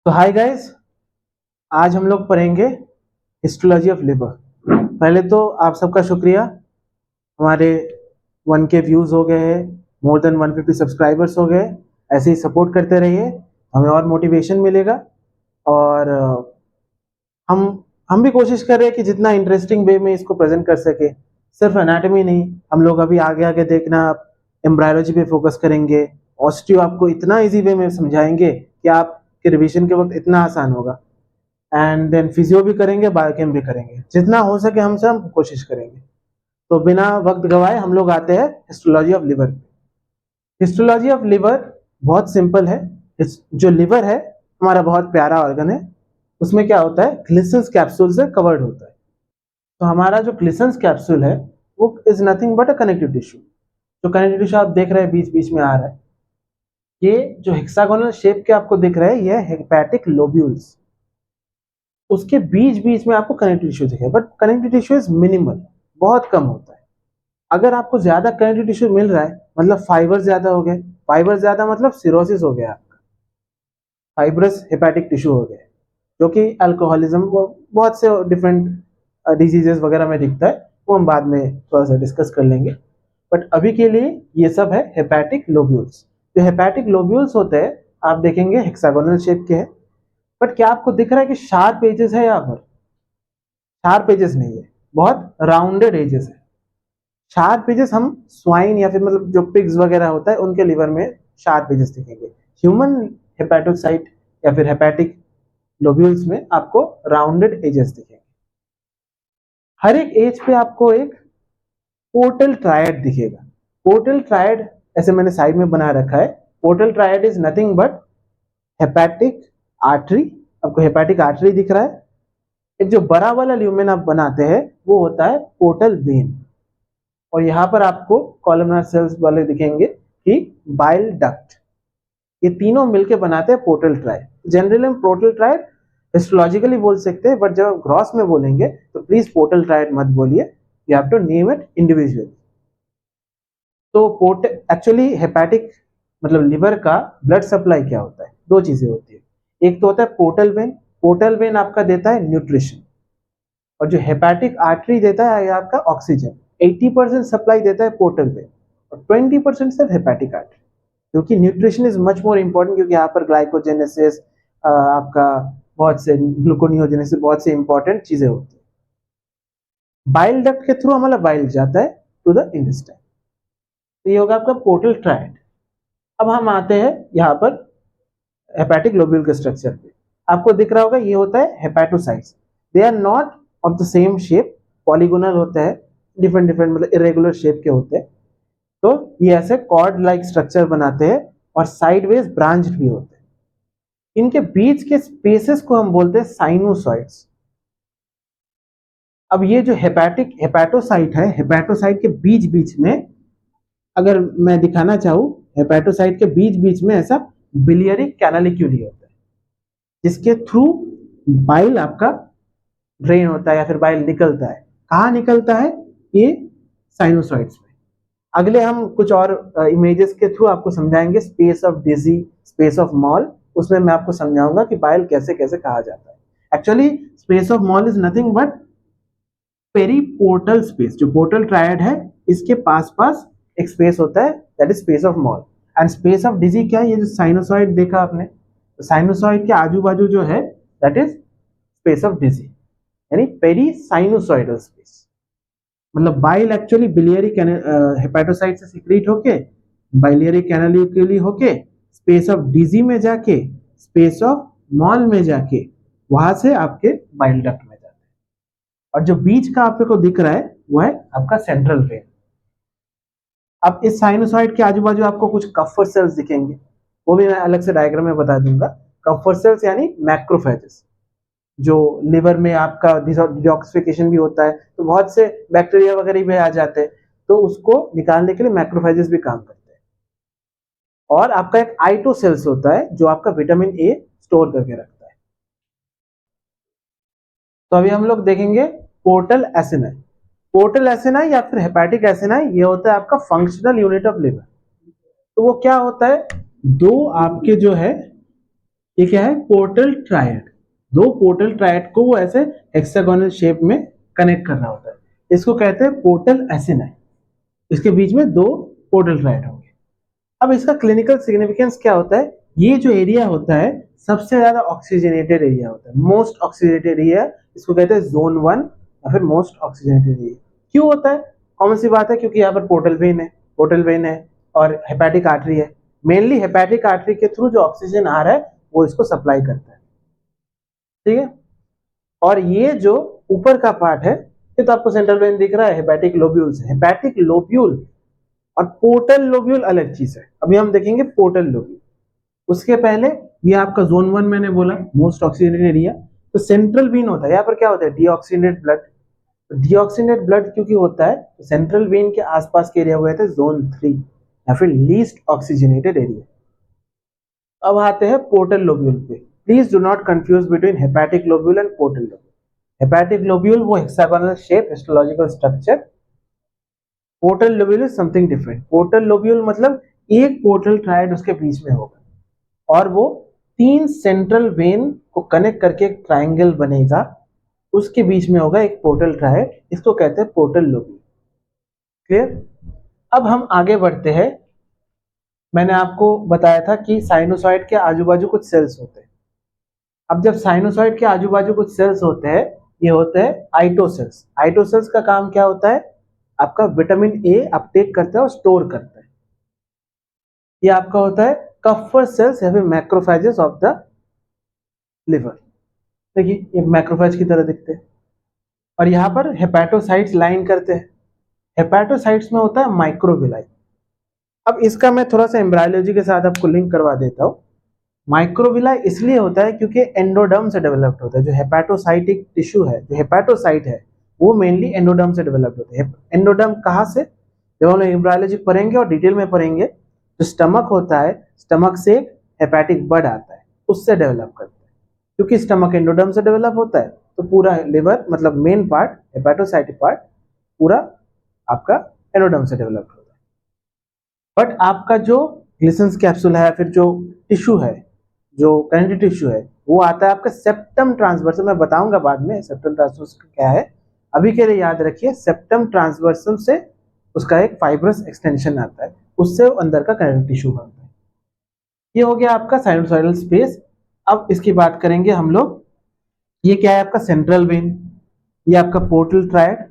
तो hi guys, आज हम लोग पढ़ेंगे हिस्टोलॉजी ऑफ लिवर। पहले तो आप सबका शुक्रिया। हमारे 1K व्यूज हो गए हैं, मोर देन 150 सब्सक्राइबर्स हो गए। ऐसे ही सपोर्ट करते रहिए, हमें और मोटिवेशन मिलेगा। और हम भी कोशिश कर रहे हैं कि जितना इंटरेस्टिंग वे में इसको प्रेजेंट कर सके। सिर्फ एनाटॉमी नहीं, हम लोग अभी आगे आगे देखना एम्ब्रायोलॉजी पे फोकस करेंगे। ऑस्टियो आपको इतना इजी वे में समझाएंगे कि आपके रिवीजन के वक्त इतना आसान होगा। एंड देन फिजियो भी करेंगे, बायोकेम भी करेंगे, जितना हो सके हम सब कोशिश करेंगे। तो बिना वक्त गवाए हम लोग आते हैं histology of liver. Histology of liver बहुत सिंपल है। जो लिवर है हमारा बहुत प्यारा ऑर्गन है। उसमें क्या होता है, ग्लिसन्स कैप्सूल से कवर्ड होता है। तो हमारा जो ग्लिसन्स कैप्सूल है वो is nothing but a connective tissue. जो कनेक्टिव टिश्यू आप देख रहे हैं बीच बीच में आ रहा है, ये जो हेक्सागोनल शेप के आपको दिख रहा है, ये हेपेटिक लोब्यूल्स। उसके बीच बीच में आपको कनेक्टिव टिश्यू दिखे, but connective tissue is minimal, बहुत कम होता है। अगर आपको ज्यादा कनेक्टिव टिश्यू मिल रहा है मतलब फाइबर ज्यादा हो गए। फाइबर ज्यादा मतलब सिरोसिस हो गया, फाइब्रस हेपेटिक टिश्यू हो गया, जो कि अल्कोहलिज्म वो बहुत से डिफरेंट डिजीजेस वगैरह में दिखता है। वो हम बाद में थोड़ा सा डिस्कस कर लेंगे। बट अभी के लिए ये सब है हेपेटिक लोब्यूल्स। जो हेपेटिक लोब्यूल्स होते हैं आप देखेंगे हेक्सागोनल शेप के हैं। बट क्या आपको दिख रहा है कि शार्प एजेस है यहाँ पर? शार्प एजेस नहीं है, बहुत राउंडेड एजेस है। शार्प एजेस हम स्वाइन या फिर मतलब जो पिग्स वगैरह होता है उनके लिवर में शार्प एजेस दिखेंगे। ह्यूमन हेपेटोसाइट या फिर हेपेटिक लोब्यूल्स में आपको राउंडेड एजेस दिखेंगे। हर एक एज पे आपको एक पोर्टल ट्रायड दिखेगा। पोर्टल ट्रायड ऐसे मैंने साइड में बना रखा है। Portal triad is nothing but hepatic artery. आपको हेपेटिक आर्टरी दिख रहा है। एक जो बड़ा वाला ल्यूमेन आप बनाते हैं वो होता है पोर्टल वेन। और यहाँ पर आपको कॉलमनर सेल्स वाले दिखेंगे कि बाइल डक्ट। ये तीनों मिलके बनाते हैं पोर्टल ट्रायड। जनरली हम पोर्टल ट्रायड हिस्टोलॉजिकली बोल सकते हैं, बट जब आप ग्रॉस में बोलेंगे तो प्लीज पोर्टल ट्रायड मत बोलिए, you have to name it individually. तो पोर्ट एक्चुअली हेपेटिक मतलब लिवर का ब्लड सप्लाई क्या होता है, दो चीजें होती है। एक तो होता है पोर्टल वेन। पोर्टल वेन आपका देता है न्यूट्रिशन, और जो हेपेटिक आर्टरी देता है आपका ऑक्सीजन। 80% सप्लाई देता है पोर्टल वेन और 20% सिर्फ हेपेटिक आर्टरी, क्योंकि nutrition is much more important. क्योंकि यहाँ पर ग्लाइकोजेनेसिस, आपका बहुत से ग्लूकोनियोजेनेसिस, बहुत से इंपॉर्टेंट चीजें होती है। बाइल डक्ट के थ्रू हमारा बाइल जाता है टू द इंटेस्टाइन। तो ये होगा आपका पोर्टल ट्रायड। अब हम आते हैं यहाँ पर हेपेटिक लोब्यूल के स्ट्रक्चर पे। आपको दिख रहा होगा ये होता है hepatocytes. They are not of the same shape, polygonal होता है, डिफरेंट डिफरेंट मतलब इरेगुलर शेप के होते हैं। तो ये ऐसे कॉर्ड लाइक स्ट्रक्चर बनाते हैं और साइडवेज ब्रांच भी होते हैं। इनके बीच के स्पेसेस को हम बोलते हैं साइनोसॉइड्स। अब ये जो हेपेटोसाइट है, हेपेटोसाइट के बीच बीच में अगर मैं दिखाना चाहूँ, हेपेटोसाइट के बीच बीच में ऐसा बिलियरी कैनालिक्यूली होता है, जिसके थ्रू बाइल आपका ड्रेन होता है या फिर बाइल निकलता है। कहाँ निकलता है? ये साइनोसॉइड्स में। अगले हम कुछ और इमेजेस के थ्रू आपको समझाएंगे, space of Disse, space of Mall. उसमें मैं आपको समझाऊंगा कि बाइल कैसे कैसे कहा जाता है। Actually space of Mall is nothing but periportal space. जो पोर्टल ट्रायड है इसके पास पास एक स्पेस होता है, that is space of Mall. And space of Disse क्या है? ये जो साइनोसॉइड देखा आपने, तो साइनोसॉइड के आजू बाजू जो है दैट इज स्पेस ऑफ डिजी, यानी पेरी साइनोसॉइडल स्पेस। मतलब बाइल एक्चुअली बिलियरी हेपेटोसाइट से सिक्रीट होके बाइलियरी कैनालिक्यूली होके स्पेस ऑफ डिजी में जाके स्पेस ऑफ मॉल में जाके वहां से आपके बाइल डक्ट में जाते हैं। और जो बीच का आपको दिख रहा है वो है आपका सेंट्रल वेन। अब इस साइनोसॉइड के आजू बाजू आपको कुछ कफर सेल्स दिखेंगे, वो भी मैं अलग से डायग्राम में बता दूंगा। कफर सेल्स यानी मैक्रोफेजेस। जो लिवर में आपका डिटॉक्सिफिकेशन भी होता है तो बहुत से बैक्टीरिया वगैरह भी आ जाते हैं, तो उसको निकालने के लिए मैक्रोफेजेस भी काम करते हैं। और आपका एक आइटो सेल्स होता है जो आपका विटामिन ए स्टोर करके रखता है। तो अभी हम लोग देखेंगे पोर्टल एसिनाई। पोर्टल एसिनाई या फिर हेपेटिक एसिनाई, ये होता है आपका फंक्शनल यूनिट ऑफ लिवर। तो वो क्या होता है? दो आपके जो है ये क्या है, पोर्टल ट्रायड। दो पोर्टल ट्रायड को वो ऐसे हेक्सागोनल शेप में कनेक्ट करना होता है, इसको कहते हैं पोर्टल एसिनी। इसके बीच में दो पोर्टल ट्रायड होंगे। अब इसका क्लिनिकल सिग्निफिकेंस क्या होता है, ये जो एरिया होता है सबसे ज्यादा ऑक्सीजनेटेड एरिया होता है, मोस्ट ऑक्सीजनेटेड एरिया, इसको कहते हैं जोन 1 या फिर मोस्ट ऑक्सीजनेटेड एरिया। क्यों होता है, कॉमन सी बात है, क्योंकि यहाँ पर पोर्टल वेन है और हेपेटिक आर्टरी है। मेनली हेपेटिक आर्टरी के थ्रू जो ऑक्सीजन आ रहा है वो इसको सप्लाई करता है, ठीक है। और ये जो ऊपर का पार्ट है, ये तो आपको सेंट्रल वेन दिख रहा है, हेपेटिक लोब्यूल से। हेपेटिक लोब्यूल और पोर्टल लोब्यूल अलग चीज है, अभी हम देखेंगे पोर्टल लोब्यूल। उसके पहले ये आपका जोन 1 मैंने बोला, मोस्ट ऑक्सीजनेटेड एरिया। तो सेंट्रल वेन होता है, यहाँ पर क्या होता है, डीऑक्सीनेटेड ब्लड। डीऑक्सीनेटेड ब्लड क्योंकि होता है तो सेंट्रल वेन के आसपास के एरिया को कहते हैं जोन 3 या फिर लीस्ट ऑक्सीजनेटेड एरिया। अब आते हैं पोर्टल लोब्यूल पे। Please do not confuse between hepatic lobule and portal lobule. Hepatic lobule वो hexagonal shape histological structure, portal lobule is something different. Portal lobule मतलब एक पोर्टल ट्रायड उसके बीच में होगा और वो 3 सेंट्रल वेन को कनेक्ट करके एक ट्राइंगल बनेगा, उसके बीच में होगा एक पोर्टल ट्रायड, इसको कहते हैं पोर्टल लोब्यूल। क्लियर। अब हम आगे बढ़ते हैं। मैंने आपको बताया था कि साइनोसॉइड के आजू बाजू कुछ सेल्स होते हैं। अब जब साइनोसॉइड के आजू बाजू कुछ सेल्स होते हैं, ये होते हैं आइटोसेल्स। आइटोसेल्स का काम क्या होता है, आपका विटामिन ए अपटेक करता है और स्टोर करता है। ये आपका होता है कफर सेल्स या फिर मैक्रोफेजेस ऑफ द लिवर। देखिए ये मैक्रोफेज की तरह दिखते हैं। और यहाँ पर हेपेटोसाइट्स लाइन करते हैं। हेपेटोसाइट्स में होता है माइक्रोविलाई। अब इसका मैं थोड़ा सा एम्ब्रायोलॉजी के साथ आपको लिंक करवा देता हूँ। माइक्रोविलाई इसलिए होता है क्योंकि एंडोडर्म से डेवलप्ड होता है। जो हेपेटोसाइटिक टिश्यू है, जो हेपेटोसाइट है, वो मेनली एंडोडर्म से डेवलप्ड होते हैं। एंडोडर्म कहाँ से, जब हम लोग एम्ब्रायोलॉजी पढ़ेंगे और डिटेल में पढ़ेंगे, जो स्टमक होता है, स्टमक से एक हेपेटिक बड आता है, उससे डेवलप करता है। क्योंकि स्टमक एंडोडर्म से डेवलप होता है तो पूरा लिवर मतलब मेन पार्ट, हेपेटोसाइटिक पार्ट, पूरा आपका एंडोडर्म से डेवलप होता है। बट आपका जो ग्लिसन्स कैप्सूल है, फिर जो टिश्यू है, जो कनेक्टिव टिश्यू है, वो आता है आपका सेप्टम ट्रांसवर्सम। मैं बताऊंगा बाद में सेप्टम ट्रांसवर्सम क्या है, अभी के लिए याद रखिए सेप्टम ट्रांसवर्सम से उसका एक फाइब्रस एक्सटेंशन आता है, उससे अंदर का कनेक्टिव टिश्यू बनता है। ये हो गया आपका साइनोसॉइडल स्पेस। अब इसकी बात करेंगे हम लोग। ये क्या है आपका सेंट्रल वेन, ये आपका पोर्टल ट्रायड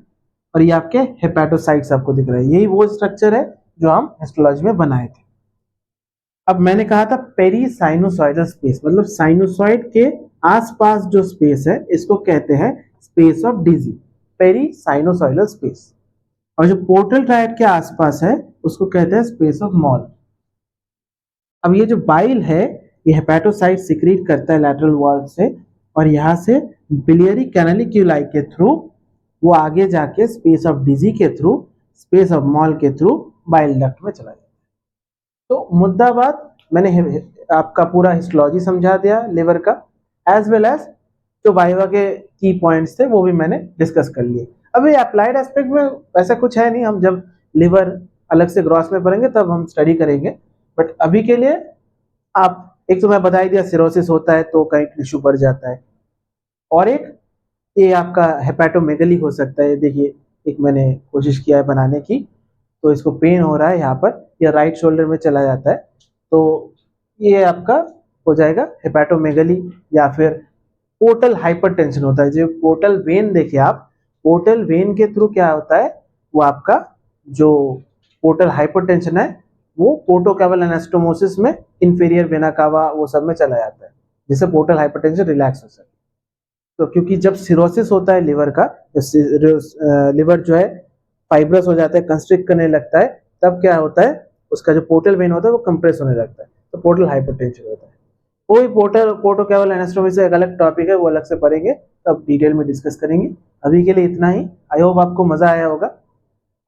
और ये आपके हेपेटोसाइट्स आपको दिख रहा है। यही वो स्ट्रक्चर है जो हम हिस्टोलॉजी में बनाए थे। अब मैंने कहा था पेरी साइनोसॉइडल स्पेस, मतलब साइनोसॉइड के आसपास जो स्पेस है इसको कहते हैं space of Disse, peri sinusoidal space. और जो पोर्टल ट्रायड के आसपास है उसको कहते हैं स्पेस ऑफ मॉल। अब ये जो बाइल है, ये हेपेटोसाइट सिक्रीट करता है लैटरल वॉल से, और यहाँ से बिलियरी कैनालिक्यूलाई के थ्रू वो आगे जाके स्पेस ऑफ डिजी के थ्रू, स्पेस ऑफ मॉल के थ्रू बाइल डक्ट में चला जाता है। तो मुद्दा बात, मैंने आपका पूरा हिस्टोलॉजी समझा दिया लिवर का, एज वेल एज जो वाइवा के की पॉइंट्स थे वो भी मैंने डिस्कस कर लिए। अभी अप्लाइड एस्पेक्ट में ऐसा कुछ है नहीं, हम जब लिवर अलग से ग्रॉस में पढ़ेंगे तब हम स्टडी करेंगे। बट अभी के लिए आप, एक तो मैं बता ही दिया सिरोसिस होता है तो कहीं टिश्यू बढ़ जाता है, और एक ये आपका हेपेटोमेगली हो सकता है। देखिए एक मैंने कोशिश किया है बनाने की, तो इसको पेन हो रहा है यहाँ पर, या राइट शोल्डर में चला जाता है, तो ये आपका हो जाएगा हेपेटोमेगली। या फिर पोर्टल हाइपरटेंशन होता है, जो पोर्टल वेन देखिए आप, पोर्टल वेन के थ्रू क्या होता है, वो आपका जो पोर्टल हाइपरटेंशन है वो पोर्टोकेवल एनास्टोमोसिस में, इंफीरियर वेना कावा वो सब में चला जाता है, जिससे पोर्टल हाइपरटेंशन रिलैक्स हो सके। तो क्योंकि जब सिरोसिस होता है लिवर का, लिवर जो है फाइब्रस हो जाता है, कंस्ट्रिक्ट करने लगता है, तब क्या होता है, उसका जो पोर्टल वेन होता है वो कंप्रेस होने लगता है, तो पोर्टल हाइपरटेंशन होता है। कोई पोर्टोकेवल एनास्टोमी एक अलग टॉपिक है, वो अलग से पढ़ेंगे, तब डिटेल में डिस्कस करेंगे। अभी के लिए इतना ही। आई होप आपको मजा आया होगा,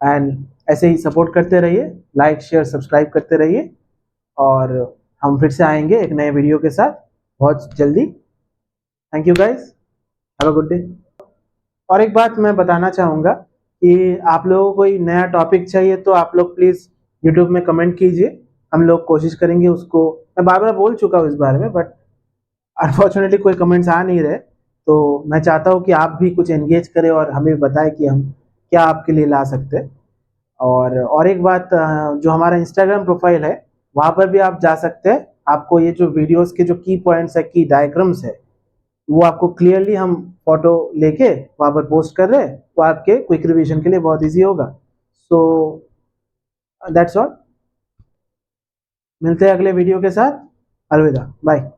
एंड ऐसे ही सपोर्ट करते रहिए, लाइक शेयर सब्सक्राइब करते रहिए, और हम फिर से आएंगे एक नए वीडियो के साथ बहुत जल्दी। Thank you guys, have a good day. और एक बात मैं बताना चाहूँगा कि आप लोगों को कोई नया टॉपिक चाहिए तो आप लोग प्लीज़ यूट्यूब में कमेंट कीजिए, हम लोग कोशिश करेंगे उसको। मैं बार बार बोल चुका हूँ इस बारे में, बट अनफॉर्चुनेटली कोई कमेंट्स आ नहीं रहे, तो मैं चाहता हूँ कि आप भी कुछ एंगेज करें और हमें बताएं कि हम क्या आपके लिए ला सकते हैं। और एक बात, जो हमारा इंस्टाग्राम प्रोफाइल है वहाँ पर भी आप जा सकते हैं। आपको ये जो वीडियोस के जो की पॉइंट्स है, की डायग्राम्स है, वो आपको क्लियरली हम फोटो लेके वहाँ पर पोस्ट कर रहे हैं, तो आपके क्विक रिवीजन के लिए बहुत इजी होगा। सो दैट्स ऑल, मिलते हैं अगले वीडियो के साथ। अलविदा, बाय।